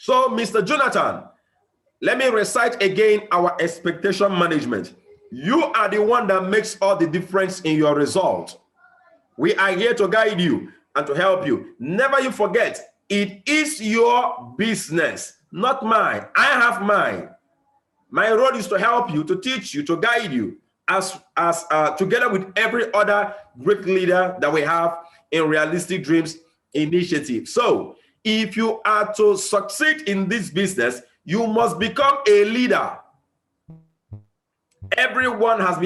So, Mr. Jonathan, let me recite again our expectation management. You are the one that makes all the difference in your result. We are here to guide you and to help you. Never you forget, it is your business, not mine. I have mine. My role is to help you, to teach you, to guide you, as together with every other great leader that we have in Realistic Dreams Initiative. So, if you are to succeed in this business, you must become a leader. Everyone has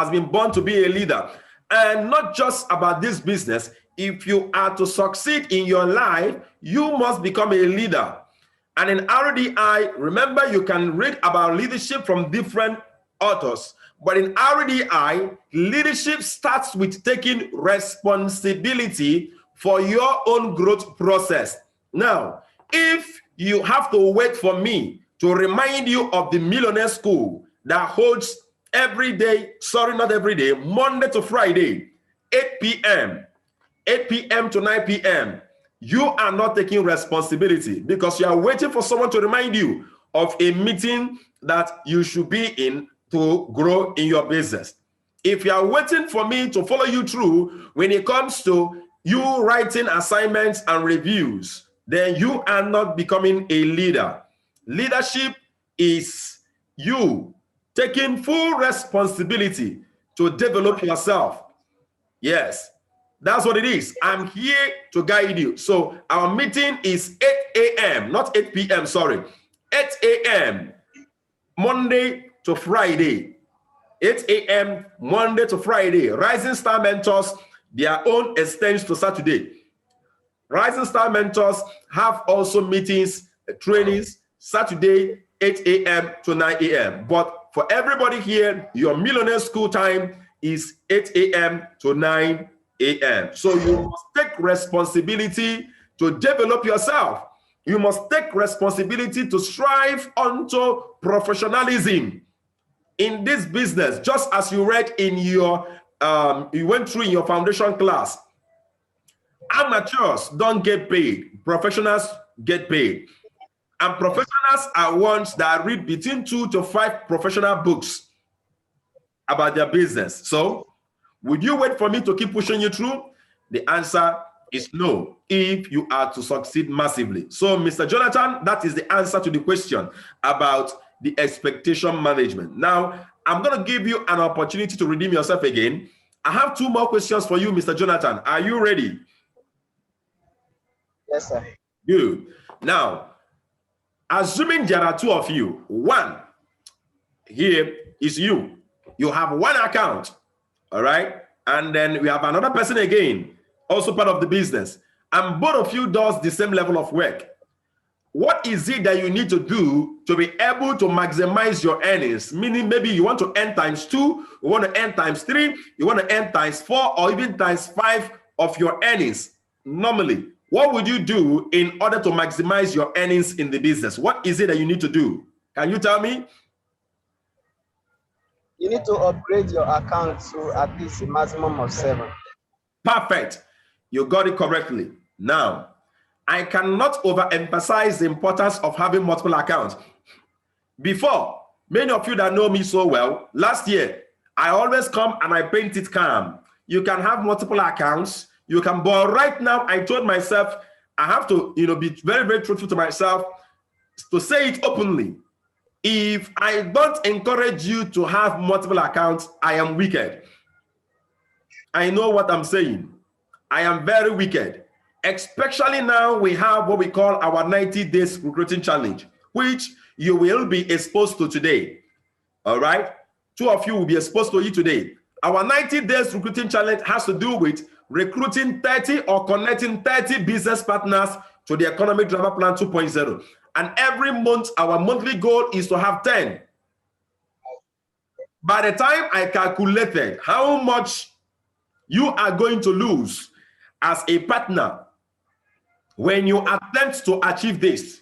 been born to be a leader, and not just about this business. If you are to succeed in your life, you must become a leader. And in RDI, remember, you can read about leadership from different authors. But in RDI, leadership starts with taking responsibility for your own growth process. Now, if you have to wait for me to remind you of the Millionaire School that holds every day, sorry, not every day, Monday to Friday, 8 p.m. to 9 p.m., you are not taking responsibility because you are waiting for someone to remind you of a meeting that you should be in to grow in your business. If you are waiting for me to follow you through when it comes to you writing assignments and reviews, then you are not becoming a leader. Leadership is you taking full responsibility to develop yourself. Yes. That's what it is. I'm here to guide you. So our meeting is 8 a.m., not 8 p.m., sorry. 8 a.m., Monday to Friday. 8 a.m., Monday to Friday. Rising Star Mentors, their own extends to Saturday. Rising Star Mentors have also meetings, trainings, Saturday, 8 a.m. to 9 a.m. But for everybody here, your Millionaire School time is 8 a.m. to 9 a.m. So you must take responsibility to develop yourself. You must take responsibility to strive onto professionalism in this business, just as you read in your, you went through in your foundation class. Amateurs don't get paid. Professionals get paid. And professionals are ones that read between 2 to 5 professional books about their business. So, would you wait for me to keep pushing you through? The answer is no, if you are to succeed massively. So, Mr. Jonathan, that is the answer to the question about the expectation management. Now, I'm going to give you an opportunity to redeem yourself again. I have 2 more questions for you, Mr. Jonathan. Are you ready? Yes, sir. Good. Now, assuming there are 2 of you, one here is you. You have 1 account. All right. And then we have another person again, also part of the business. And both of you does the same level of work. What is it that you need to do to be able to maximize your earnings? Meaning maybe you want to earn times 2, you want to earn times 3, you want to earn times 4, or even times 5 of your earnings. Normally, what would you do in order to maximize your earnings in the business? What is it that you need to do? Can you tell me? You need to upgrade your account to at least a maximum of 7. Perfect. You got it correctly. Now, I cannot overemphasize the importance of having multiple accounts. Before, many of you that know me so well, last year, I always come and I paint it calm. You can have multiple accounts. You can, but right now, I told myself, I have to, be very, very truthful to myself to say it openly. If I don't encourage you to have multiple accounts, I am wicked. I know what I'm saying. I am very wicked. Especially now we have what we call our 90 days recruiting challenge, which you will be exposed to today. All right? 2 of you will be exposed to it today. Our 90 days recruiting challenge has to do with recruiting 30 or connecting 30 business partners to the Economic Driver Plan 2.0. And every month, our monthly goal is to have 10. By the time I calculated how much you are going to lose as a partner when you attempt to achieve this,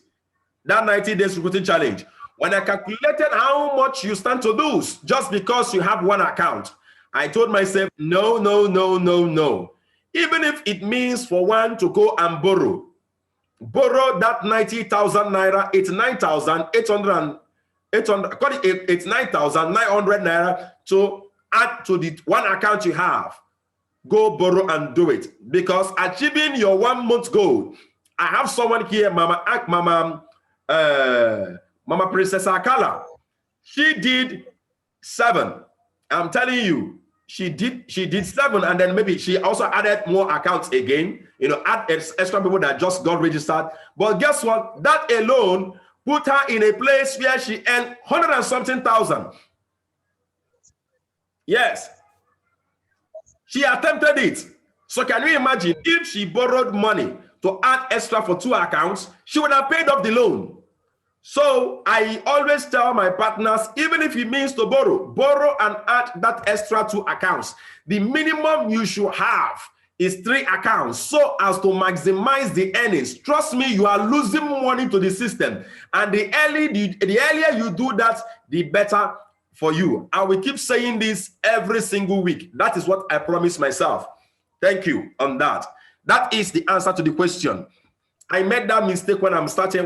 that 90 days recruiting challenge, when I calculated how much you stand to lose just because you have 1 account, I told myself, no, no, no, no, no. Even if it means for one to go and borrow, borrow that 90,000 naira, 89,800, 89,900 naira to add to the one account you have. Go borrow and do it, because achieving your 1 month goal. I have someone here, Mama Princess Akala. She did 7. I'm telling you, she did 7, and then maybe she also added more accounts again, you know, add extra people that just got registered. But guess what? That alone put her in a place where she earned 100 and something thousand. Yes. She attempted it. So can you imagine if she borrowed money to add extra for 2 accounts, she would have paid off the loan. So I always tell my partners, even if it means to borrow and add that extra 2 accounts. The minimum you should have is 3 accounts so as to maximize the earnings. Trust me, you are losing money to the system. And the earlier you do that, the better for you. I will keep saying this every single week. That is what I promise myself. Thank you on that. That is the answer to the question. I made that mistake when I started,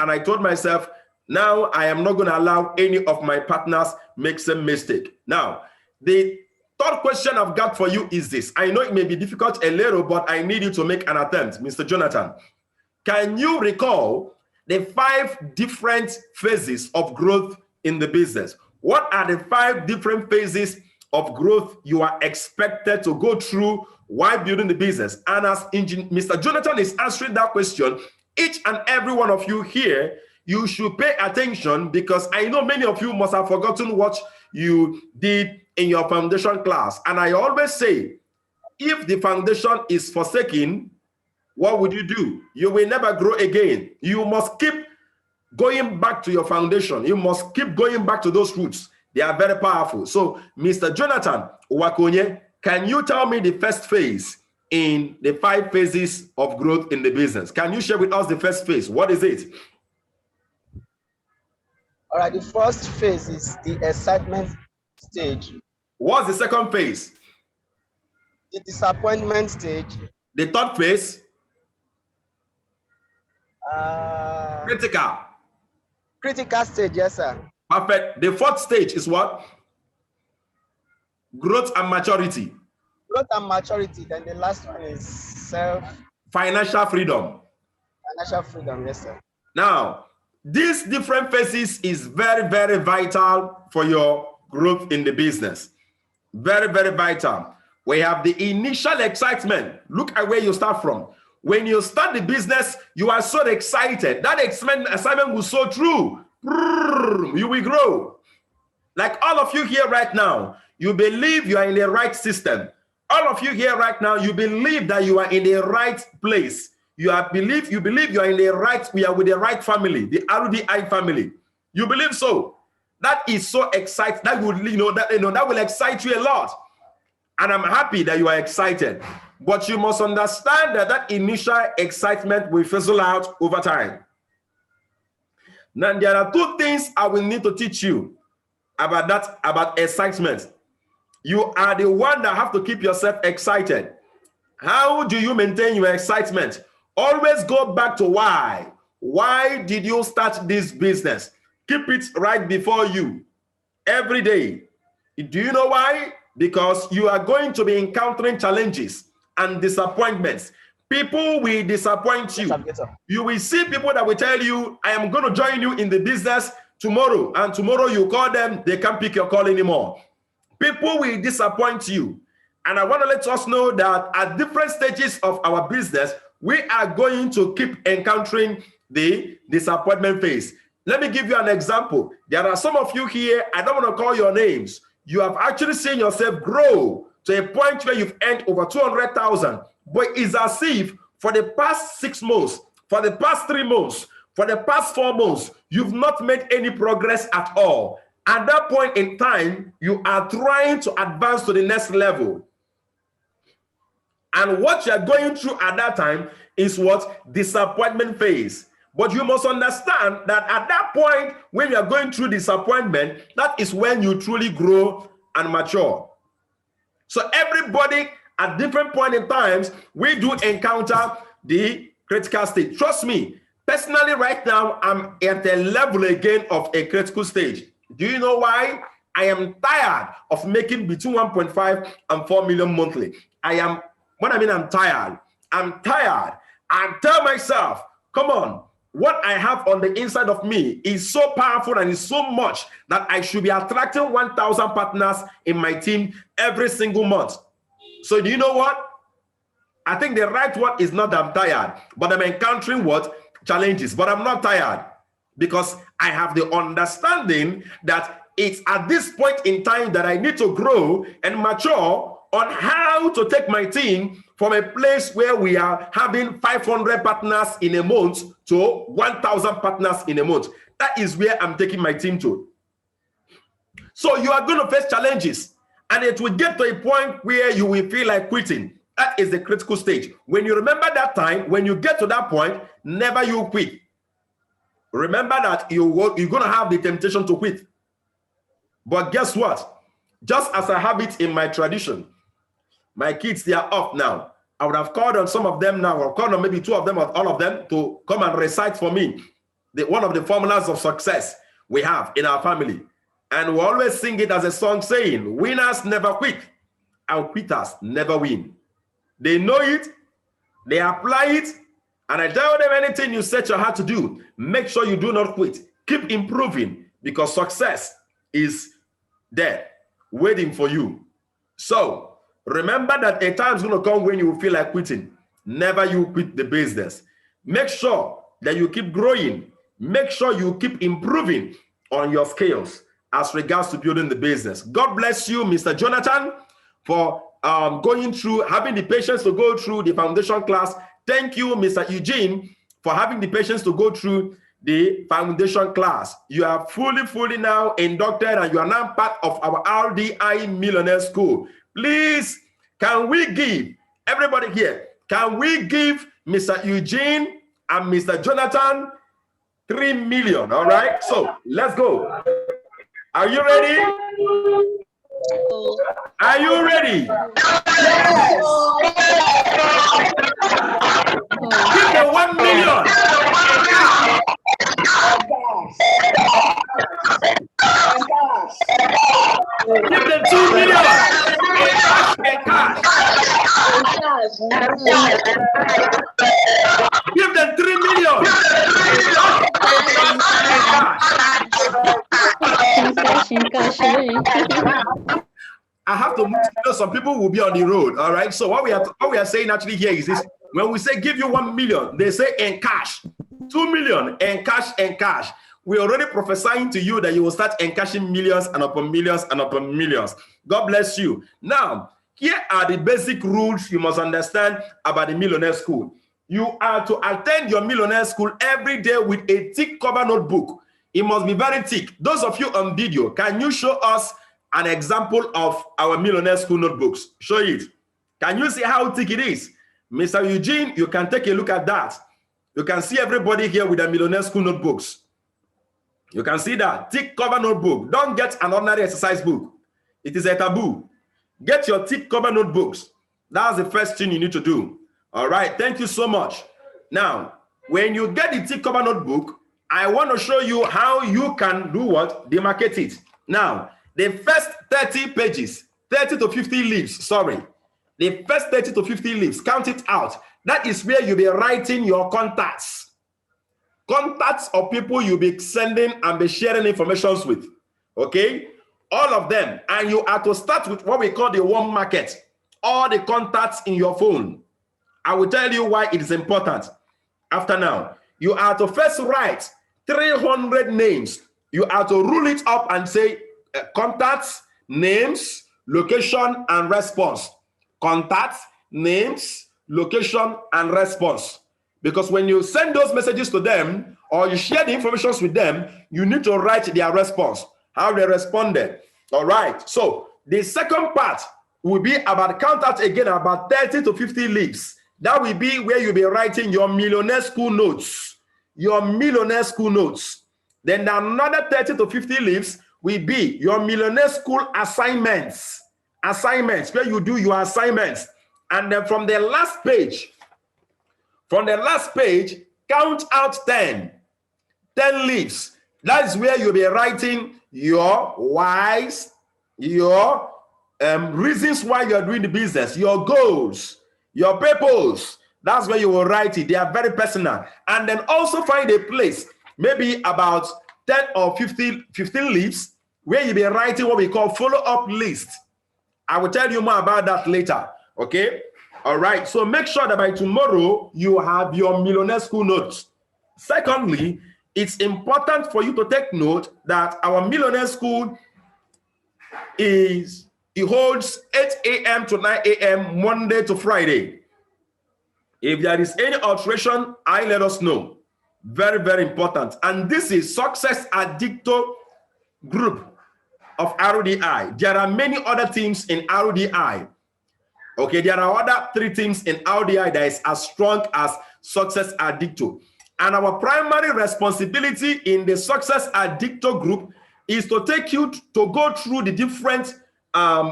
and I told myself, now I am not going to allow any of my partners make some mistake. Now, the third question I've got for you is this. I know it may be difficult a little, but I need you to make an attempt, Mr. Jonathan. Can you recall the 5 different phases of growth in the business? What are the 5 different phases of growth you are expected to go through while building the business? And as Mr. Jonathan is answering that question, each and every one of you here, you should pay attention, because I know many of you must have forgotten what you did in your foundation class. And I always say, if the foundation is forsaken, what would you do? You will never grow again. You must keep going back to your foundation. You must keep going back to those roots. They are very powerful. So, Mr. Jonathan Wakonye, can you tell me the first phase in the 5 phases of growth in the business? Can you share with us the first phase? What is it? All right, the first phase is the excitement stage. What's the second phase? The disappointment stage. The third phase? Critical stage, yes, sir. Perfect. The 4th stage is what? Growth and maturity. Growth and maturity. Then the last one is financial freedom. Financial freedom, yes, sir. Now, these different phases is very, very vital for your growth in the business. Very, very vital. We have the initial excitement. Look at where you start from. When you start the business, you are so excited. That excitement was so true. You will grow. Like all of you here right now, you believe you are in the right system. All of you here right now, you believe that you are in the right place. You believe you are in the right, we are with the right family, the RDI family. You believe so. That is so exciting. That will excite you a lot. And I'm happy that you are excited. But you must understand that that initial excitement will fizzle out over time. Now, there are 2 things I will need to teach you about excitement. You are the one that have to keep yourself excited. How do you maintain your excitement? Always go back to why. Why did you start this business? Keep it right before you every day. Do you know why? Because you are going to be encountering challenges and disappointments. People will disappoint you. You will see people that will tell you, I am going to join you in the business tomorrow. And tomorrow you call them, they can't pick your call anymore. People will disappoint you. And I want to let us know that at different stages of our business, we are going to keep encountering the disappointment phase. Let me give you an example. There are some of you here, I don't want to call your names. You have actually seen yourself grow to a point where you've earned over 200,000. But it's as if for the past 6 months, for the past 3 months, for the past 4 months, you've not made any progress at all. At that point in time, you are trying to advance to the next level. And what you're going through at that time is what? Disappointment phase. But you must understand that at that point, when you're going through disappointment, that is when you truly grow and mature. So everybody at different point in times, we do encounter the critical stage. Trust me, personally right now, I'm at a level again of a critical stage. Do you know why? I am tired of making between 1.5 and 4 million monthly. I'm tired. I'm tired. I tell myself, come on, what I have on the inside of me is so powerful and is so much that I should be attracting 1,000 partners in my team every single month. So do you know what? I think the right word is not that I'm tired, but I'm encountering what? Challenges. But I'm not tired because I have the understanding that it's at this point in time that I need to grow and mature on how to take my team from a place where we are having 500 partners in a month to 1,000 partners in a month. That is where I'm taking my team to. So you are going to face challenges, and it will get to a point where you will feel like quitting. That is the critical stage. When you remember that time, when you get to that point, never you quit. Remember that you're going to have the temptation to quit. But guess what? Just as I have it in my tradition, my kids, they are off now. I would have called on some of them now, or called on maybe 2 of them or all of them to come and recite for me one of the formulas of success we have in our family. And we always sing it as a song saying, winners never quit, and quitters never win. They know it, they apply it, and I tell them anything you set your heart to do, make sure you do not quit. Keep improving, because success is there waiting for you. So remember that a time is going to come when you will feel like quitting. Never you quit the business. Make sure that you keep growing. Make sure you keep improving on your skills as regards to building the business. God bless you, Mr. Jonathan, for going through, having the patience to go through the foundation class. Thank you, Mr. Eugene, for having the patience to go through the foundation class. You are fully now inducted, and you are now part of our RDI Millionaire School. Please, can we give, everybody here, can we give Mr. Eugene and Mr. Jonathan 3 million? All right, so let's go. Are you ready? Are you ready? Yes. Give them 1 million. Give them 2 million. In cash. Give them 3 million. In cash. I have to move, some people will be on the road. All right. So what we are saying actually here is this: when we say give you 1 million, they say in cash. 2 million in cash. We're already prophesying to you that you will start encashing millions and upon millions and upon millions. God bless you. Now, here are the basic rules you must understand about the Millionaire School. You are to attend your Millionaire School every day with a thick cover notebook. It must be very thick. Those of you on video, can you show us an example of our Millionaire School notebooks? Show it. Can you see how thick it is? Mr. Eugene, you can take a look at that. You can see everybody here with the Millionaire School notebooks. You can see that thick cover notebook. Don't get an ordinary exercise book. It is a taboo. Get your thick cover notebooks. That's the first thing you need to do. All right, thank you so much. Now, when you get the thick cover notebook, I want to show you how you can do what? Demarcate it. Now, the first 30 pages, 30 to 50 leaves, sorry. The first 30 to 50 leaves, count it out. That is where you'll be writing your contacts. Contacts of people you'll be sending and be sharing information with. Okay? All of them. And you are to start with what we call the warm market. All the contacts in your phone. I will tell you why it is important. After now, you are to first write 300 names. You are to rule it up and say contacts, names, location, and response. Contacts, names, location, and response. Because when you send those messages to them or you share the information with them, you need to write their response, how they responded. All right. So the second part will be about contacts again, about 30 to 50 leaves. That will be where you'll be writing your Millionaire School notes. Your Millionaire School notes. Then another 30 to 50 leaves will be your Millionaire School assignments. Assignments, where you do your assignments. And then from the last page From the last page, count out 10 leaves. That's where you'll be writing your whys, your reasons why you're doing the business, your goals, your purpose. That's where you will write it. They are very personal. And then also find a place, maybe about 10 or 15 leaves, where you'll be writing what we call follow-up list. I will tell you more about that later. Okay? All right. So make sure that by tomorrow you have your Millionaire School notes. Secondly, it's important for you to take note that our Millionaire School it holds 8 a.m. to 9 a.m. Monday to Friday. If there is any alteration, let us know. Very, very important. And this is Success Addictor group of RODI. There are many other teams in RODI. Okay, there are other 3 teams in RODI that is as strong as Success Addictor. And our primary responsibility in the Success Addictor group is to take you to go through the different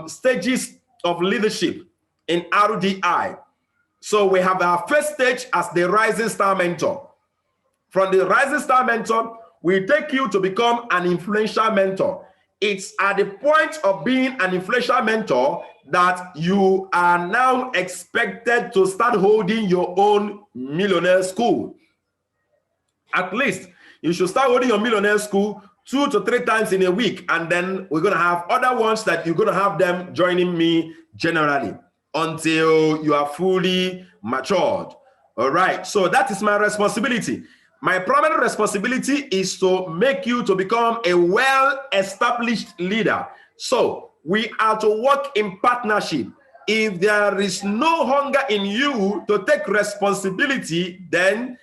stages of leadership in RODI. So we have our first stage as the Rising Star Mentor. From the Rising Star Mentor, we take you to become an influential mentor. It's at the point of being an influential mentor that you are now expected to start holding your own Millionaire School. At least you should start holding your Millionaire School 2 to 3 times in a week, and then we're going to have other ones that you're going to have them joining me generally until you are fully matured. All right, so that is my responsibility. My primary responsibility is to make you to become a well-established leader. So we are to work in partnership. If there is no hunger in you to take responsibility, then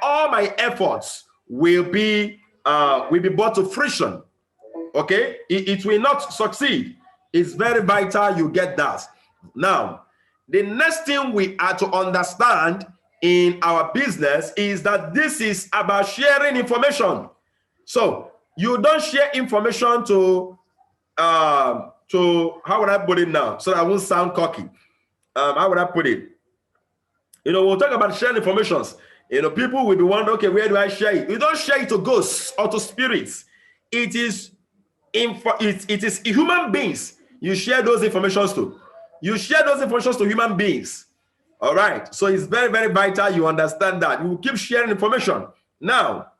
all my efforts will be brought to fruition. Okay, it will not succeed. It's very vital you get that. Now, the next thing we are to understand in our business is that this is about sharing information. So you don't share information to how would I put it now so that I won't sound cocky? How would I put it? We'll talk about sharing informations. People will be wondering, okay, where do I share it? You don't share it to ghosts or to spirits. It is human beings you share those informations to. You share those informations to human beings. All right. So it's very, very vital you understand that. You keep sharing information. Now,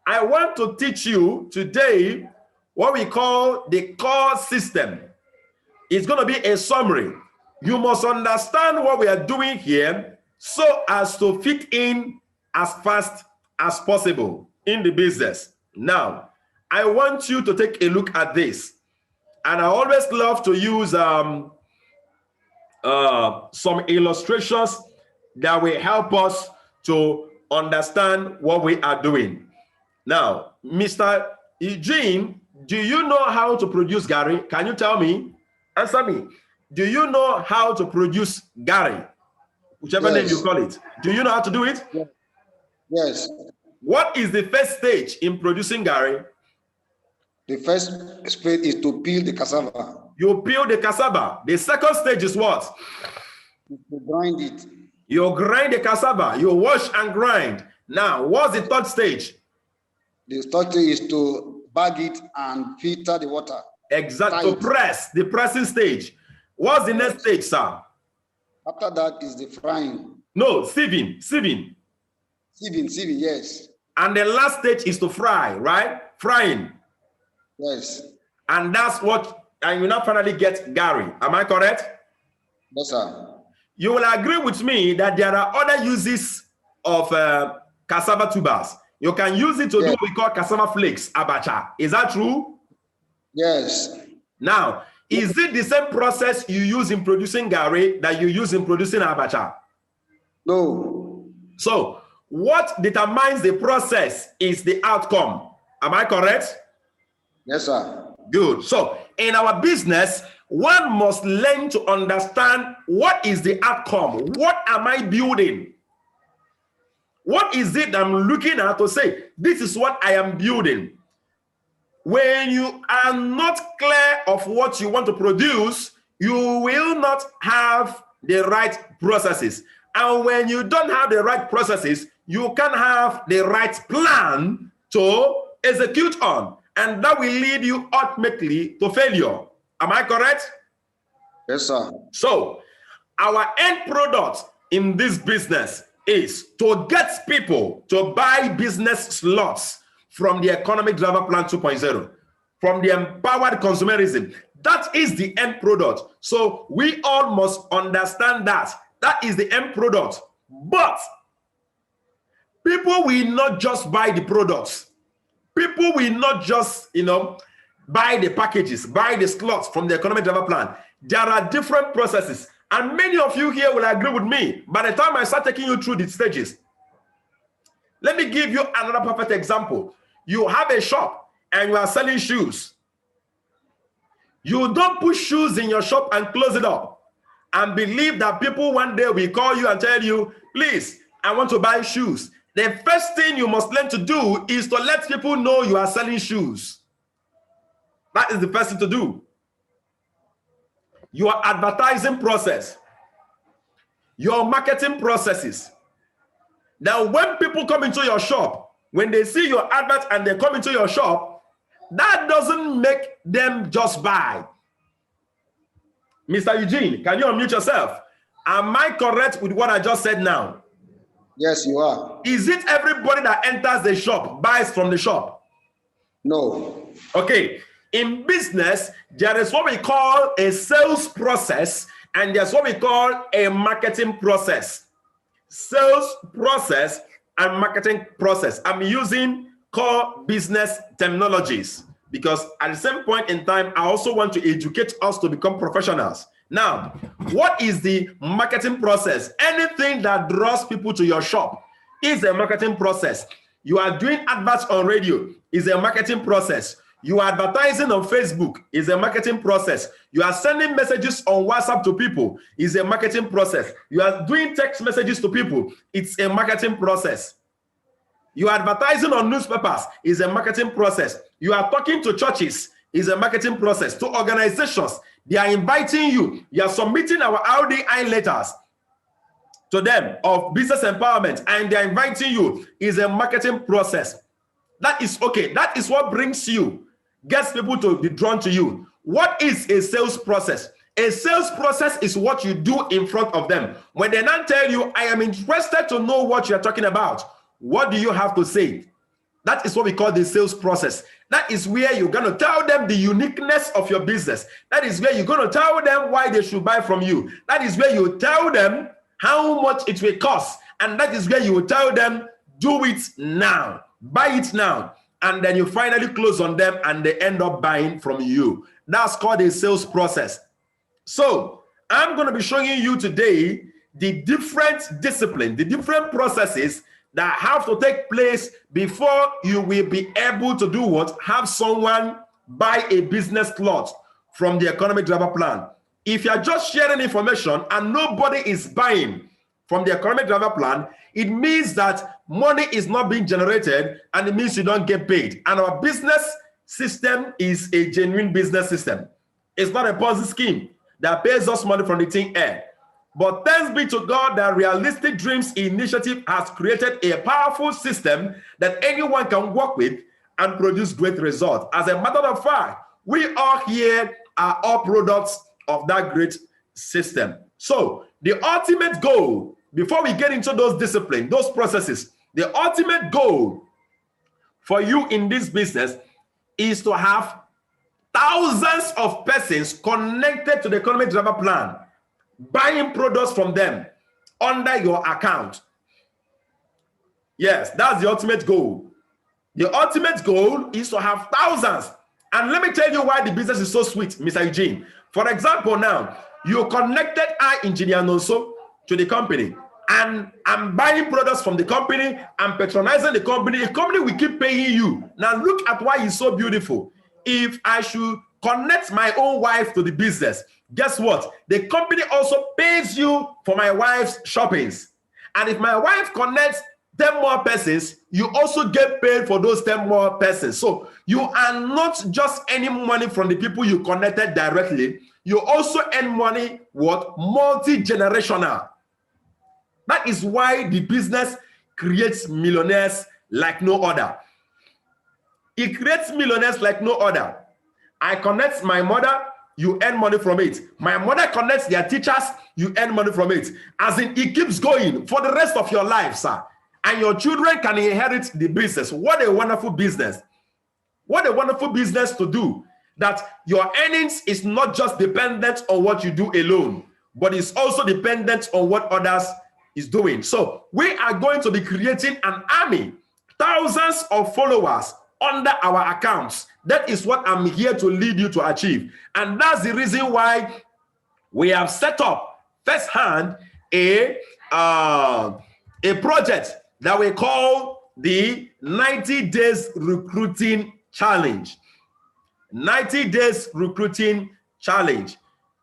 I want to teach you today what we call the core system. It's going to be a summary. You must understand what we are doing here so as to fit in as fast as possible in the business. Now, I want you to take a look at this. And I always love to use some illustrations that will help us to understand what we are doing. Now, Mr. Eugene, do you know how to produce Gary? Can you tell me? Answer me. Do you know how to produce Gary? Whichever name you call it. Do you know how to do it? Yes. What is the first stage in producing Gary? The first stage is to peel the cassava. You peel the cassava. The second stage is what? To grind it. You grind the cassava. You wash and grind. Now, what's the third stage? The third stage is to bag it and filter the water. Exactly. To press, the pressing stage. What's the next stage, sir? After that is the frying. No, sieving. Sieving, yes. And the last stage is to fry, right? Frying. Yes. And that's what, and you now finally get Gary. Am I correct? Yes, sir. You will agree with me that there are other uses of cassava tubers. You can use it to do what we call cassava flakes, abacha. Is that true? Yes. Now, is it the same process you use in producing Gary that you use in producing abacha? No. So, what determines the process is the outcome. Am I correct? Yes, sir. Good. So, in our business, one must learn to understand what is the outcome. What am I building? What is it I'm looking at to say, this is what I am building? When you are not clear of what you want to produce, you will not have the right processes. And when you don't have the right processes, you can't have the right plan to execute on. And that will lead you ultimately to failure. Am I correct? Yes, sir. So our end product in this business is to get people to buy business slots from the Economic Driver Plan 2.0, from the empowered consumerism. That is the end product. So we all must understand that. That is the end product. But people will not just buy the products. People will not just, buy the packages, buy the slots from the Economic Driver Plan. There are different processes. And many of you here will agree with me. By the time I start taking you through the stages, let me give you another perfect example. You have a shop and you are selling shoes. You don't put shoes in your shop and close it up and believe that people one day will call you and tell you, please, I want to buy shoes. The first thing you must learn to do is to let people know you are selling shoes. That is the first thing to do. Your advertising process, your marketing processes. Now, when people come into your shop, when they see your advert and they come into your shop, that doesn't make them just buy. Mr. Eugene, can you unmute yourself? Am I correct with what I just said now? Yes, you are. Is it everybody that enters the shop buys from the shop? No. Okay. In business, there is what we call a sales process and there's what we call a marketing process. Sales process and marketing process. I'm using core business terminologies because at the same point in time, I also want to educate us to become professionals. Now, what is the marketing process? Anything that draws people to your shop is a marketing process. You are doing adverts on radio is a marketing process. You are advertising on Facebook is a marketing process. You are sending messages on WhatsApp to people is a marketing process. You are doing text messages to people. It's a marketing process. You are advertising on newspapers is a marketing process. You are talking to churches is a marketing process. To organizations, they are inviting you. You are submitting our RDI letters to them of business empowerment and they are inviting you is a marketing process. That is okay. That is what brings you, gets people to be drawn to you. What is a sales process? A sales process is what you do in front of them. When they now tell you, I am interested to know what you're talking about, what do you have to say? That is what we call the sales process. That is where you're going to tell them the uniqueness of your business. That is where you're going to tell them why they should buy from you. That is where you tell them how much it will cost. And that is where you will tell them, do it now, buy it now. And then you finally close on them and they end up buying from you. That's called a sales process. So I'm going to be showing you today the different disciplines, the different processes that have to take place before you will be able to do what? Have someone buy a business slot from the Economic Driver Plan. If you're just sharing information and nobody is buying from the Economic Driver Plan, it means that money is not being generated and it means you don't get paid. And our business system is a genuine business system. It's not a Ponzi scheme that pays us money from the thin air. But thanks be to God that Realistic Dreams Initiative has created a powerful system that anyone can work with and produce great results. As a matter of fact, we all here are all products of that great system. So the ultimate goal, before we get into those disciplines, those processes, the ultimate goal for you in this business is to have thousands of persons connected to the Economic Driver Plan, buying products from them under your account. Yes, that's the ultimate goal. The ultimate goal is to have thousands. And let me tell you why the business is so sweet, Mr. Eugene. For example, now, you connected Engineer Nonso to the company, and I'm buying products from the company, I'm patronizing the company will keep paying you. Now look at why it's so beautiful. If I should connect my own wife to the business, guess what? The company also pays you for my wife's shoppings. And if my wife connects 10 more persons, you also get paid for those 10 more persons. So you are not just earning money from the people you connected directly, you also earn money, what? Multi-generational. That is why the business creates millionaires like no other. It creates millionaires like no other. I connect my mother, you earn money from it. My mother connects their teachers, you earn money from it. As in, it keeps going for the rest of your life, sir. And your children can inherit the business. What a wonderful business. What a wonderful business to do. That your earnings is not just dependent on what you do alone, but it's also dependent on what others is doing. So we are going to be creating an army, thousands of followers under our accounts. That is what I'm here to lead you to achieve. And that's the reason why we have set up firsthand a project that we call the 90 Days Recruiting Challenge. 90 Days Recruiting Challenge.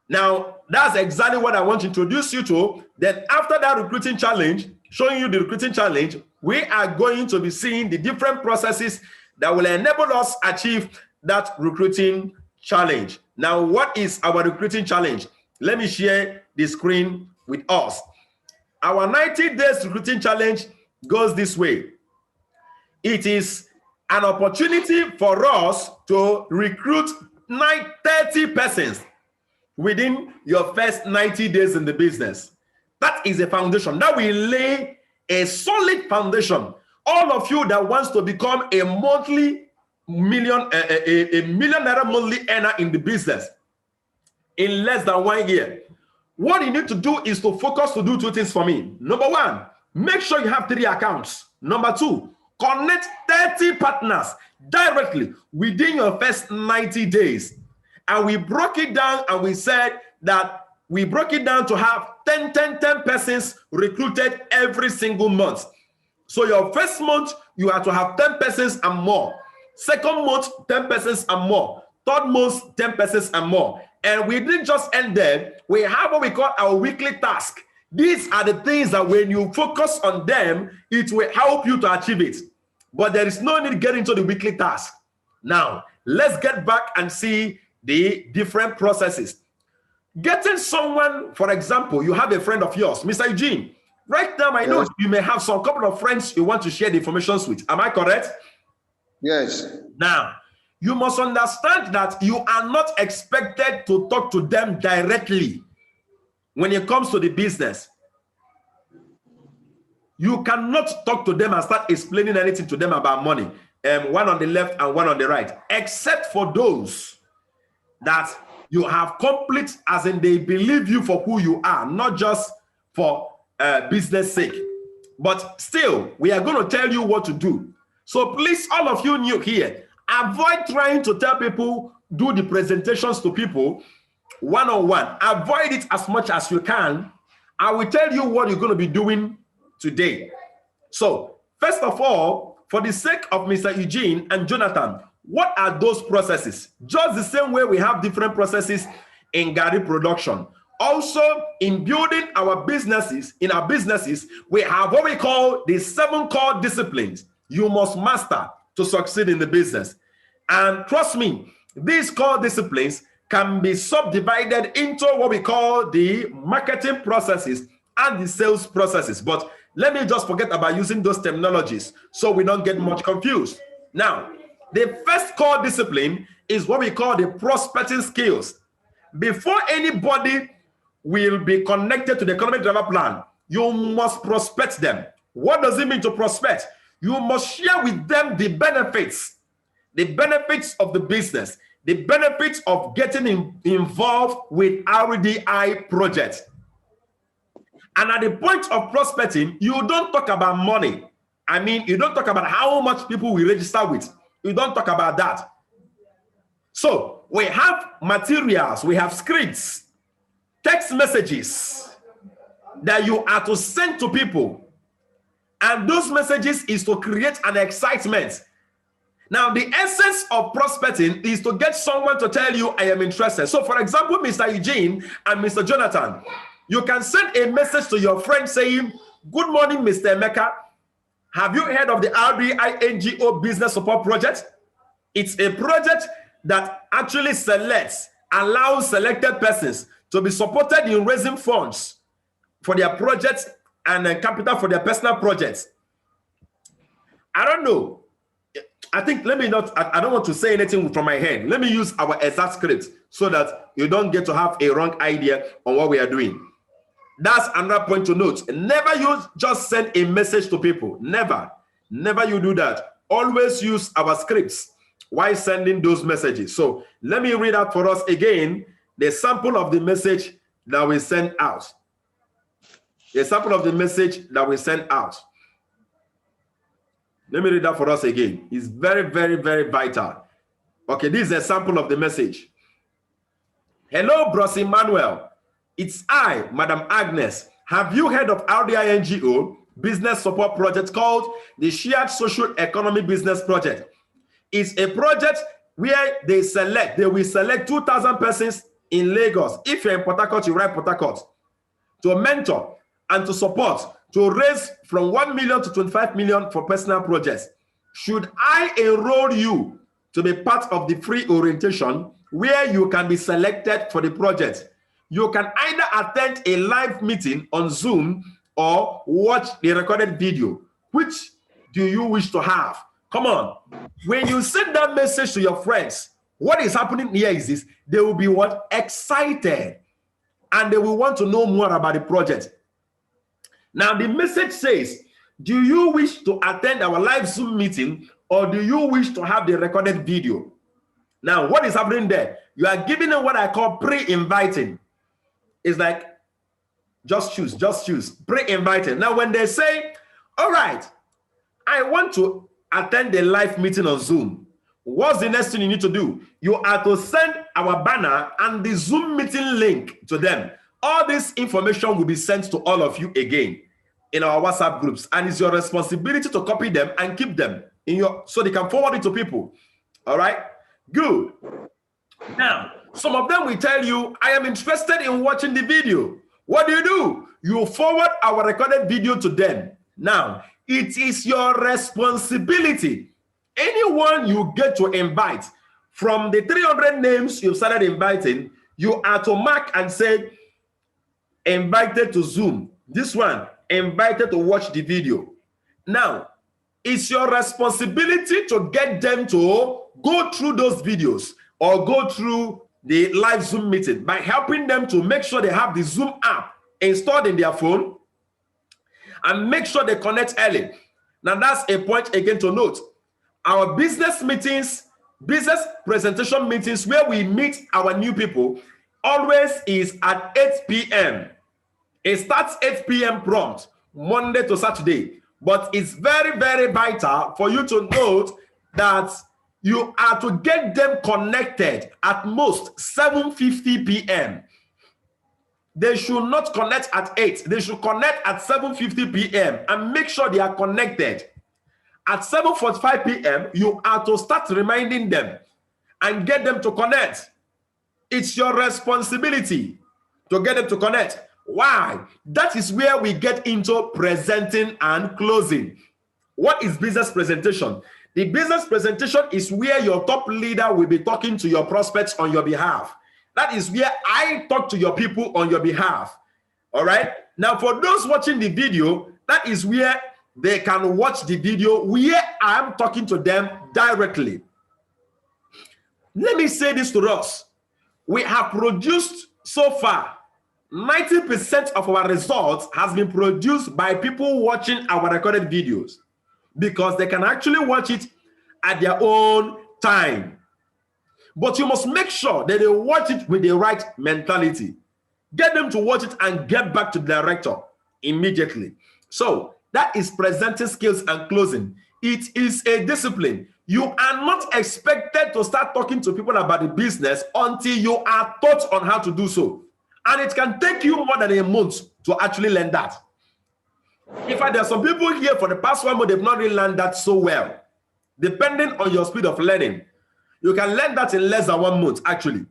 Now, that's exactly what I want to introduce you to. Then after that recruiting challenge, showing you the recruiting challenge, we are going to be seeing the different processes that will enable us achieve that recruiting challenge. Now, what is our recruiting challenge? Let me share the screen with us. Our 90 Days Recruiting Challenge goes this way. It is an opportunity for us to recruit 30 persons within your first 90 days in the business. That is a foundation. That will lay a solid foundation. All of you that wants to become a monthly millionaire monthly earner in the business in less than 1 year, what you need to do is to focus to do two things for me. Number one, make sure you have 3 accounts. Number two, connect 30 partners directly within your first 90 days. And we broke it down and we said that we broke it down to have 10 persons recruited every single month. So your first month, you have to have 10 persons and more. Second month, 10 persons and more. Third month, 10 persons and more. And we didn't just end there. We have what we call our weekly task. These are the things that when you focus on them, it will help you to achieve it. But there is no need to get into the weekly task. Now, let's get back and see the different processes. Getting someone, for example, you have a friend of yours, Mr. Eugene. Right now, I know you may have some couple of friends you want to share the information with. Am I correct? Yes. Now, you must understand that you are not expected to talk to them directly when it comes to the business. You cannot talk to them and start explaining anything to them about money. One on the left and one on the right, except for those that you have complete, as in they believe you for who you are, not just for business sake. But still, we are going to tell you what to do. So please, all of you new here, avoid trying to tell people, do the presentations to people one-on-one. Avoid it as much as you can. I will tell you what you're going to be doing today. So first of all, for the sake of Mr. Eugene and Jonathan, what are those processes? Just the same way we have different processes in Gary production. Also, in building our businesses, we have what we call the 7 core disciplines you must master to succeed in the business. And trust me, these core disciplines can be subdivided into what we call the marketing processes and the sales processes. But let me just forget about using those terminologies so we don't get much confused. Now, the first core discipline is what we call the prospecting skills. Before anybody will be connected to the economic development plan, you must prospect them. What does it mean to prospect? You must share with them the benefits of the business, the benefits of getting involved with RDI projects. And at the point of prospecting, you don't talk about money. I mean, you don't talk about how much people we register with. You don't talk about that. So we have materials, we have scripts, text messages that you are to send to people. And those messages is to create an excitement. Now, the essence of prospecting is to get someone to tell you, I am interested. So, for example, Mr. Eugene and Mr. Jonathan, you can send a message to your friend saying, good morning, Mr. Emeka. Have you heard of the RDI NGO Business Support Project? It's a project that actually allows selected persons to be supported in raising funds for their projects and capital for their personal projects. I don't know. I think, let me not, I don't want to say anything from my head. Let me use our exact script so that you don't get to have a wrong idea on what we are doing. That's another point to note. Never you just send a message to people. Never you do that. Always use our scripts while sending those messages. So let me read out for us again the sample of the message that we send out. The sample of the message that we send out. Let me read that for us again. It's very, very, very vital. Okay, this is a sample of the message. Hello, Bros Emmanuel. It's I, Madam Agnes. Have you heard of RDINGO business support project called the Shared Social Economy Business Project? It's a project where they will select 2,000 persons in Lagos. If you're in Port Harcourt, you write Port Harcourt, to mentor and to support, to raise from 1 million to 25 million for personal projects. Should I enroll you to be part of the free orientation where you can be selected for the project? You can either attend a live meeting on Zoom or watch the recorded video. Which do you wish to have? Come on. When you send that message to your friends, what is happening here is this: they will be what? Excited. And they will want to know more about the project. Now, the message says, do you wish to attend our live Zoom meeting or do you wish to have the recorded video? Now, what is happening there? You are giving them what I call pre-inviting. It's like, just choose, pre-inviting. Now, when they say, all right, I want to attend the live meeting on Zoom, what's the next thing you need to do? You are to send our banner and the Zoom meeting link to them. All this information will be sent to all of you again in our WhatsApp groups, and it's your responsibility to copy them and keep them in your, so they can forward it to people. All right, good. Now, some of them will tell you, I am interested in watching the video. What do? You forward our recorded video to them. Now, it is your responsibility. Anyone you get to invite, from the 300 names you've started inviting, you are to mark and say, invited to Zoom. This one, invited to watch the video. Now, it's your responsibility to get them to go through those videos or go through the live Zoom meeting by helping them to make sure they have the Zoom app installed in their phone and make sure they connect early. Now, that's a point again to note. Our business meetings, business presentation meetings where we meet our new people always is at 8 p.m. It starts 8 p.m. prompt, Monday to Saturday. But it's very, very vital for you to note that you are to get them connected at most 7:50 p.m. They should not connect at 8. They should connect at 7:50 p.m. and make sure they are connected. At 7:45 p.m., you are to start reminding them and get them to connect. It's your responsibility to get them to connect. Why? That is where we get into presenting and closing. What is business presentation? The business presentation is where your top leader will be talking to your prospects on your behalf. That is where I talk to your people on your behalf. All right? Now, for those watching the video, that is where they can watch the video where I am talking to them directly. Let me say this to us. We have produced so far 90% of our results has been produced by people watching our recorded videos because they can actually watch it at their own time. But you must make sure that they watch it with the right mentality. Get them to watch it and get back to the director immediately. So that is presenting skills and closing. It is a discipline. You are not expected to start talking to people about the business until you are taught on how to do so. And it can take you more than a month to actually learn that. In fact, there are some people here for the past 1 month, they've not really learned that so well. Depending on your speed of learning, you can learn that in less than 1 month, actually.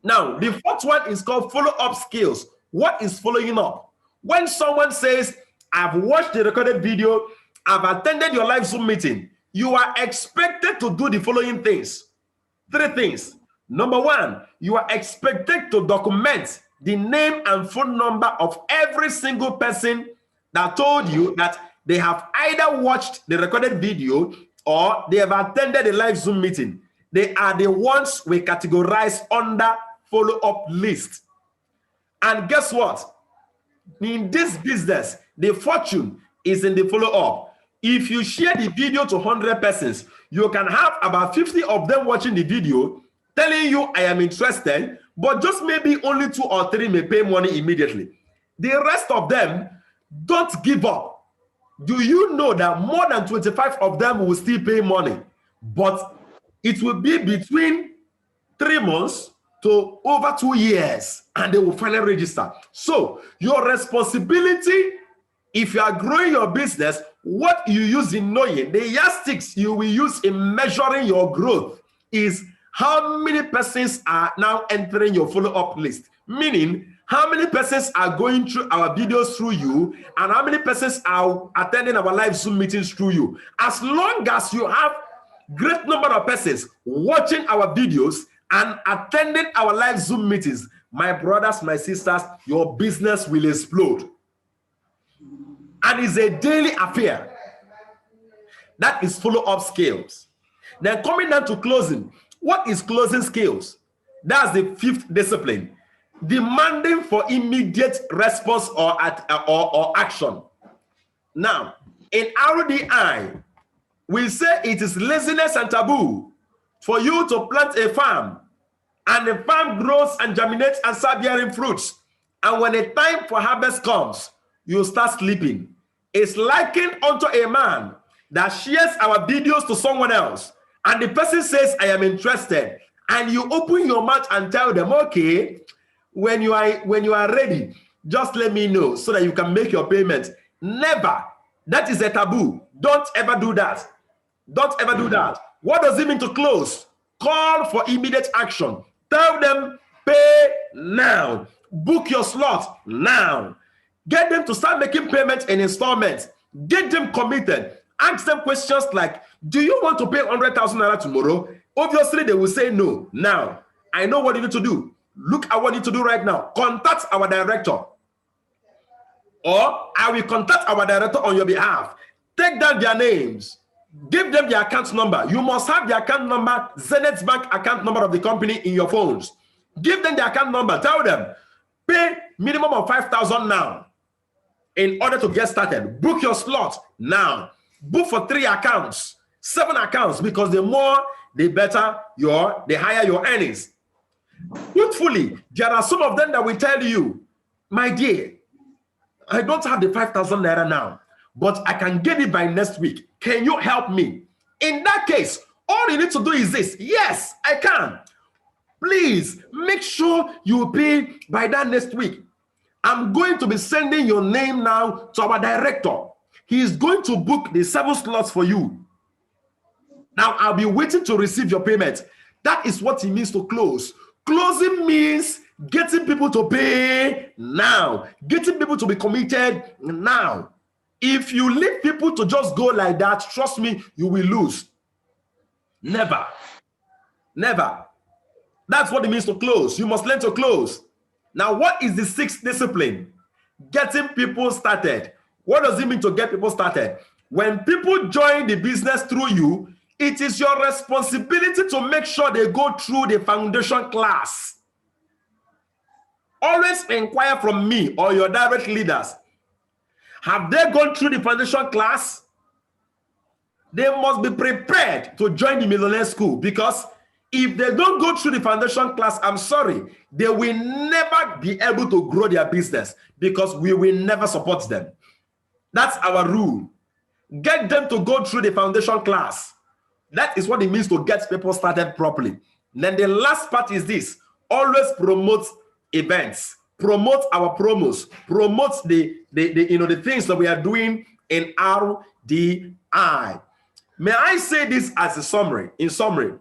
Now, the fourth one is called follow-up skills. What is following up? When someone says, I've watched the recorded video, I've attended your live Zoom meeting, you are expected to do the following things. 3 things. Number 1, you are expected to document the name and phone number of every single person that told you that they have either watched the recorded video or they have attended a live Zoom meeting. They are the ones we categorize under follow-up list. And guess what? In this business, the fortune is in the follow-up. If you share the video to 100 persons, you can have about 50 of them watching the video telling you, I am interested, but just maybe only 2 or 3 may pay money immediately. The rest of them don't give up. Do you know that more than 25 of them will still pay money, but it will be between 3 months to over 2 years, and they will finally register. So your responsibility, if you are growing your business, what you use in knowing, the yardsticks you will use in measuring your growth is how many persons are now entering your follow-up list. Meaning, how many persons are going through our videos through you, and how many persons are attending our live Zoom meetings through you. As long as you have great number of persons watching our videos and attending our live Zoom meetings, my brothers, my sisters, your business will explode. And it's a daily affair. That is follow-up skills. Then coming down to closing. What is closing skills? That's the 5th discipline. Demanding for immediate response or action. Now, in RDI, we say it is laziness and taboo for you to plant a farm, and the farm grows and germinates and start bearing fruits. And when the time for harvest comes, you start sleeping. It's likened unto a man that shares our videos to someone else, and the person says, I am interested, and you open your mouth and tell them, okay, when you are ready, just let me know so that you can make your payment. Never. That is a taboo. Don't ever do that. Don't ever do that. What does it mean to close? Call for immediate action. Tell them, pay now. Book your slot now. Get them to start making payments in installments. Get them committed. Ask them questions like, do you want to pay 100,000 naira tomorrow? Obviously, they will say no. Now, I know what you need to do. Look at what you need to do right now. Contact our director. Or I will contact our director on your behalf. Take down their names. Give them the account number. You must have the account number, Zenith Bank account number of the company in your phones. Give them the account number. Tell them, pay minimum of 5,000 now in order to get started. Book your slot now. Book for 3 accounts, 7 accounts, because the more, the better the higher your earnings. Truthfully, there are some of them that will tell you, my dear, I don't have the 5,000 naira now, but I can get it by next week. Can you help me? In that case, all you need to do is this. Yes, I can. Please make sure you pay by that next week. I'm going to be sending your name now to our director. He is going to book the 7 slots for you. Now I'll be waiting to receive your payment. That is what it means to close. Closing means getting people to pay now, getting people to be committed now. If you leave people to just go like that, trust me, you will lose. Never. Never. That's what it means to close. You must learn to close. Now, what is the 6th discipline? Getting people started. What does it mean to get people started? When people join the business through you, it is your responsibility to make sure they go through the foundation class. Always inquire from me or your direct leaders. Have they gone through the foundation class? They must be prepared to join the Millionaire School, because if they don't go through the foundation class, I'm sorry, they will never be able to grow their business, because we will never support them. That's our rule. Get them to go through the foundation class. That is what it means to get people started properly. Then the last part is this: always promote events, promote our promos, promote the things that we are doing in RDI. May I say this as a summary? In summary,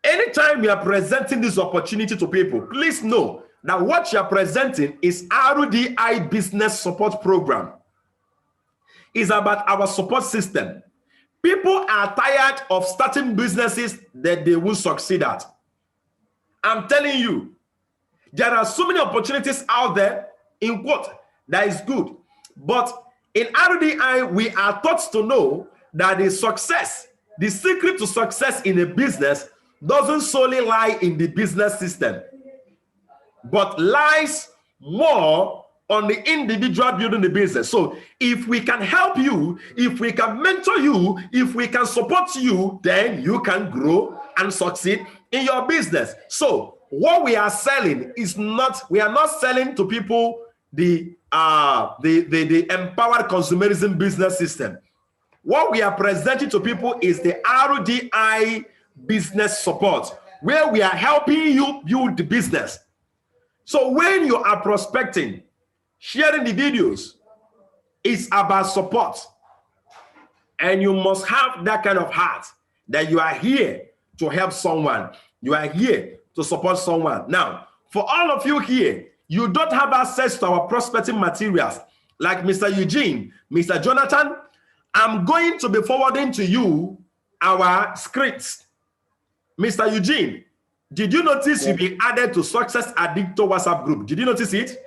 anytime you are presenting this opportunity to people, please know that what you are presenting is RDI Business Support Program. It's about our support system. People are tired of starting businesses that they will succeed at. I'm telling you, there are so many opportunities out there, in quote, that is good. But In RDI, we are taught to know that the secret to success in a business doesn't solely lie in the business system, but lies more on the individual building the business. So if we can help you, if we can mentor you, if we can support you, then you can grow and succeed in your business. So what we are selling is not, we are not selling to people the empowered consumerism business system. What we are presenting to people is the RDI business support, where we are helping you build the business. So when you are prospecting, sharing the videos, it's about support. And you must have that kind of heart that you are here to help someone. You are here to support someone. Now, for all of you here, you don't have access to our prospecting materials like Mr. Eugene, Mr. Jonathan. I'm going to be forwarding to you our scripts. Mr. Eugene, did you notice you've been added to Success Addictor WhatsApp group? Did you notice it?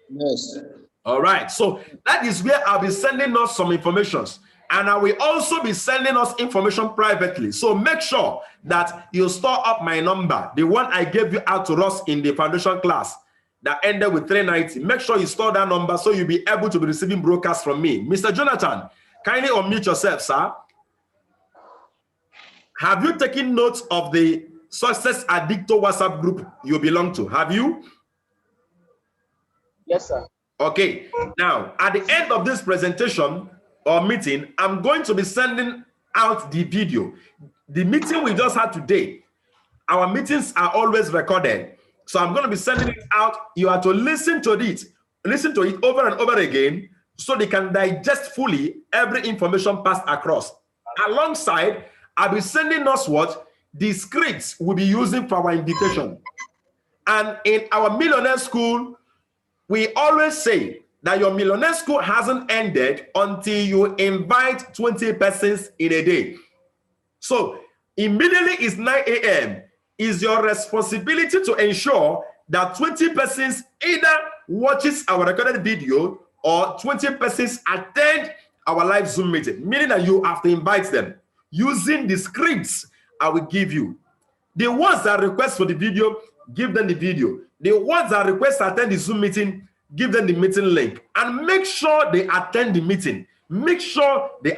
Yes. All right. So that is where I'll be sending us some information. And I will also be sending us information privately. So make sure that you store up my number, the one I gave you out to us in the foundation class that ended with 390. Make sure you store that number so you'll be able to be receiving broadcasts from me. Mr. Jonathan, kindly unmute yourself, sir. Have you taken notes of the Success Addictor WhatsApp group you belong to? Have you? Yes, sir. Okay. Now, at the end of this presentation or meeting, I'm going to be sending out the video. The meeting we just had today, our meetings are always recorded. So I'm going to be sending it out. You have to listen to it over and over again so they can digest fully every information passed across. Alongside, I'll be sending us what? The scripts we'll be using for our invitation. And in our Millionaire School, we always say that your Millionaire School hasn't ended until you invite 20 persons in a day. So immediately it's 9 a.m. It's your responsibility to ensure that 20 persons either watches our recorded video or 20 persons attend our live Zoom meeting, meaning that you have to invite them using the scripts I will give you. The ones that request for the video, give them the video. The ones that request to attend the Zoom meeting, give them the meeting link, and make sure they attend the meeting. Make sure they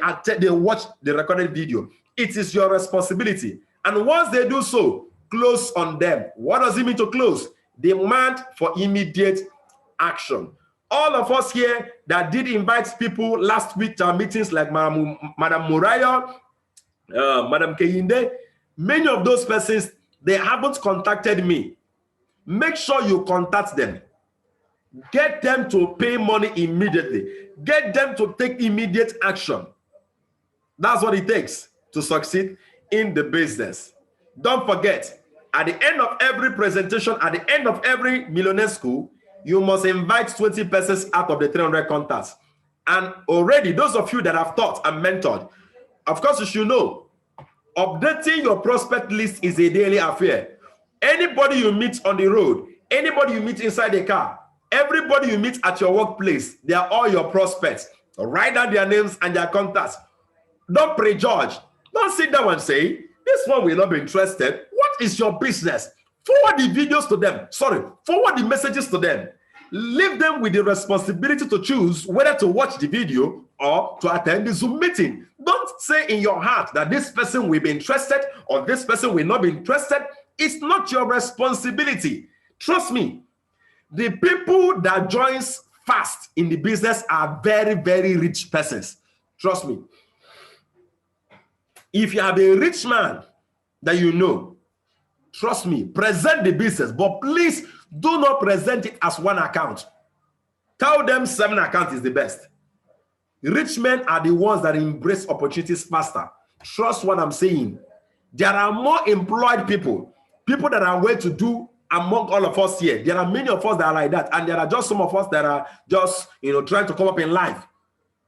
watch the recorded video. It is your responsibility. And once they do so, close on them. What does it mean to close? Demand for immediate action. All of us here that did invite people last week to our meetings, like Madam Muraya, Madam Kehinde, many of those persons, they haven't contacted me. Make sure you contact them. Get them to pay money immediately. Get them to take immediate action. That's what it takes to succeed in the business. Don't forget, at the end of every presentation, at the end of every Millionaire School, you must invite 20 persons out of the 300 contacts. And already, those of you that have taught and mentored, of course, you should know, updating your prospect list is a daily affair. Anybody you meet on the road, anybody you meet inside the car, everybody you meet at your workplace, they are all your prospects. Write down their names and their contacts. Don't prejudge. Don't sit down and say, this one will not be interested. What is your business? Forward the videos to them. Forward the messages to them. Leave them with the responsibility to choose whether to watch the video or to attend the Zoom meeting. Don't say in your heart that this person will be interested or this person will not be interested. It's not your responsibility. Trust me, the people that joins fast in the business are very, very rich persons. Trust me. If you have a rich man that you know, trust me, present the business, but please do not present it as one account. Tell them 7 accounts is the best. Rich men are the ones that embrace opportunities faster. Trust what I'm saying. There are more employed people that are well to do among all of us here. There are many of us that are like that, and there are just some of us that are just, trying to come up in life.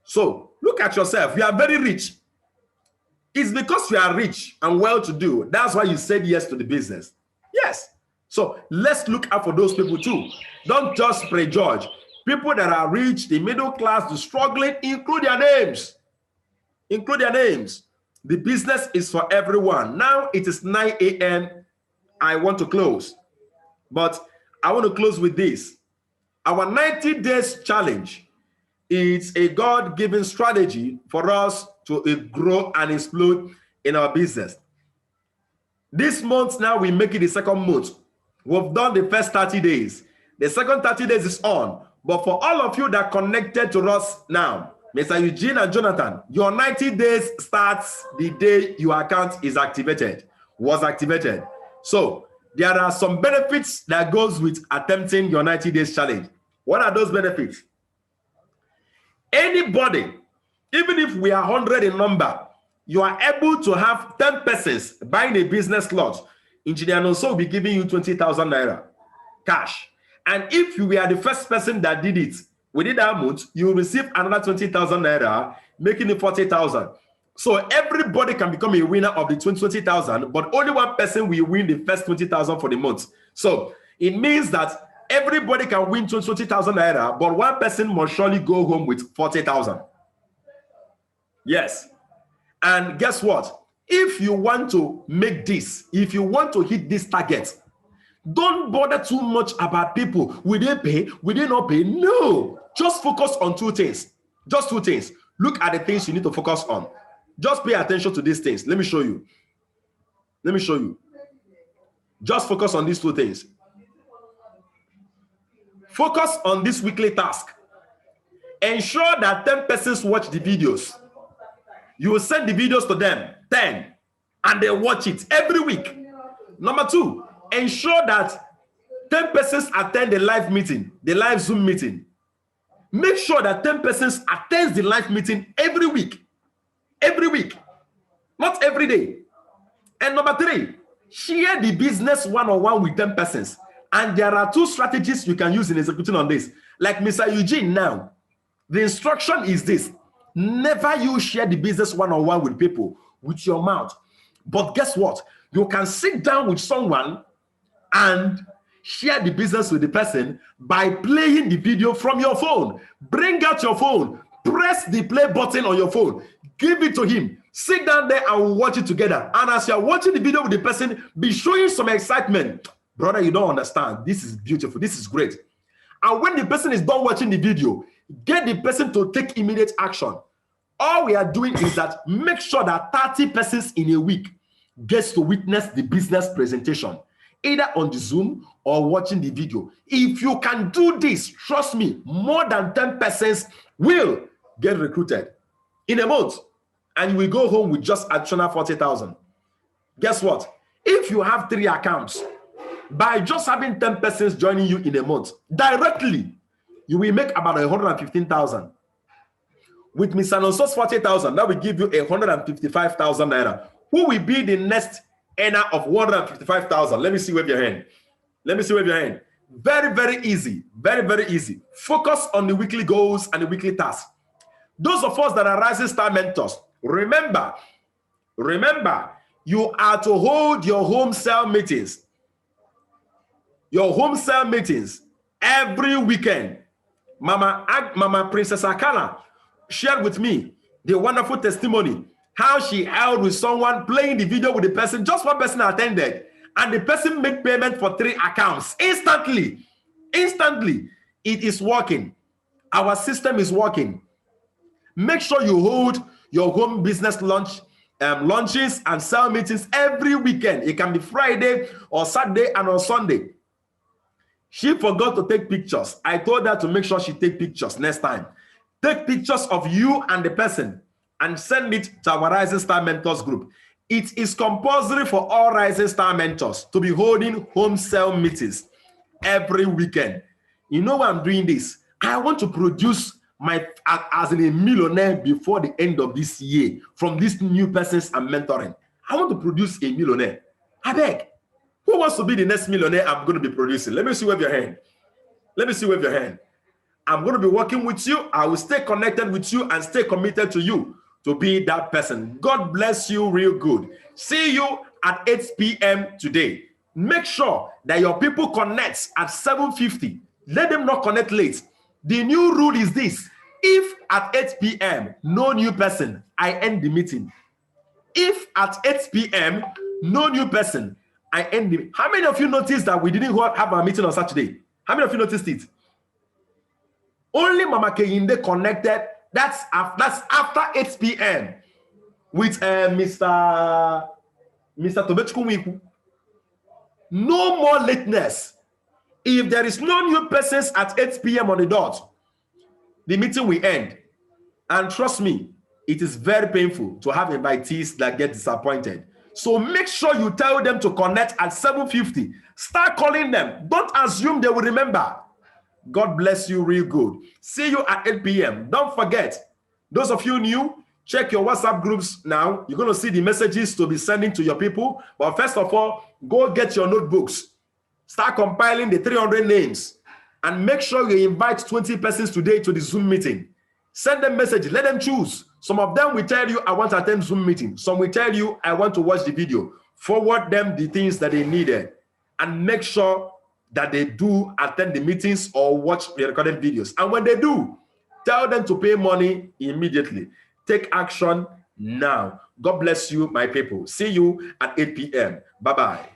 So look at yourself. You are very rich. It's because you are rich and well-to-do. That's why you said yes to the business. Yes. So let's look out for those people too. Don't just prejudge. People that are rich, the middle class, the struggling, include their names. Include their names. The business is for everyone. Now it is 9 a.m. I want to close, but I want to close with this. Our 90 days challenge is a God-given strategy for us to grow and explode in our business. This month now we make it the second month. We've done the first 30 days. The second 30 days is on. But for all of you that connected to us now, Mr. Eugene and Jonathan, your 90 days starts the day your account is activated, was activated. So there are some benefits that goes with attempting your 90 days challenge. What are those benefits? Anybody, even if we are 100 in number, you are able to have 10 persons buying a business lot. Engineer Nonso will be giving you 20,000 naira cash. And if you were the first person that did it within that month, you will receive another 20,000 naira, making it 40,000. So everybody can become a winner of the 20,000, but only one person will win the first 20,000 for the month. So it means that everybody can win 20,000 naira, but one person must surely go home with 40,000. Yes. And guess what? If you want to make this, if you want to hit this target, don't bother too much about people. Will they pay? Will they not pay? No. Just focus on two things. Just two things. Look at the things you need to focus on. Just pay attention to these things. Let me show you. Let me show you. Just focus on these two things. Focus on this weekly task. Ensure that 10 persons watch the videos. You will send the videos to them, 10, and they watch it every week. Number two, ensure that 10 persons attend the live meeting, the live Zoom meeting. Make sure that 10 persons attend the live meeting every week. Every week, not every day. And number three, share the business one-on-one with 10 persons. And there are two strategies you can use in executing on this. Like Mr. Eugene now, the instruction is this. Never you share the business one-on-one with people with your mouth. But guess what? You can sit down with someone and share the business with the person by playing the video from your phone. Bring out your phone. Press the play button on your phone. Give it to him. Sit down there and watch it together. And as you're watching the video with the person, be showing some excitement. Brother, you don't understand. This is beautiful. This is great. And when the person is done watching the video, get the person to take immediate action. All we are doing is that make sure that 30 persons in a week gets to witness the business presentation, either on the Zoom or watching the video. If you can do this, trust me, more than 10 persons will get recruited in a month, and you will go home with just additional 40,000. Guess what? If you have 3 accounts, by just having 10 persons joining you in a month, directly, you will make about 115,000. With Mr. Nonso's 40,000, that will give you 155,000 naira. Who will be the next earner of 155,000? Let me see wave your hand. Let me see wave your hand. Very, very easy. Very, very easy. Focus on the weekly goals and the weekly tasks. Those of us that are Rising Star Mentors, remember, you are to hold your home cell meetings. Your home cell meetings every weekend. Mama Princess Akala shared with me the wonderful testimony how she held with someone playing the video with the person. Just one person attended, and the person made payment for 3 accounts instantly. It is working. Our system is working. Make sure you hold your home business launches and sell meetings every weekend. It can be Friday or Saturday and on Sunday. She forgot to take pictures. I told her to make sure she take pictures next time. Take pictures of you and the person and send it to our Rising Star Mentors group. It is compulsory for all Rising Star Mentors to be holding home sale meetings every weekend. You know why I'm doing this? I want to produce as a millionaire before the end of this year from these new persons I'm mentoring. I want to produce a millionaire. I beg. Who wants to be the next millionaire I'm going to be producing? Let me see wave your hand. Let me see wave your hand. I'm going to be working with you. I will stay connected with you and stay committed to you to be that person. God bless you real good. See you at 8 p.m. today. Make sure that your people connect at 7:50. Let them not connect late. The new rule is this: if at 8 p.m. no new person, I end the meeting. If at 8 p.m. no new person, I end the. How many of you noticed that we didn't have a meeting on Saturday? How many of you noticed it? Only Mama Kehinde connected. That's after 8 p.m. with Mr. Tobechukwu. No more lateness. If there is no new persons at 8 p.m. on the dot, the meeting will end. And trust me, it is very painful to have invitees that get disappointed. So make sure you tell them to connect at 7:50. Start calling them. Don't assume they will remember. God bless you real good. See you at 8 p.m. Don't forget, those of you new, check your WhatsApp groups now. You're going to see the messages to be sending to your people. But first of all, go get your notebooks. Start compiling the 300 names and make sure you invite 20 persons today to the Zoom meeting. Send them message. Let them choose. Some of them will tell you, I want to attend Zoom meeting. Some will tell you, I want to watch the video. Forward them the things that they needed and make sure that they do attend the meetings or watch the recorded videos. And when they do, tell them to pay money immediately. Take action now. God bless you, my people. See you at 8 p.m. Bye-bye.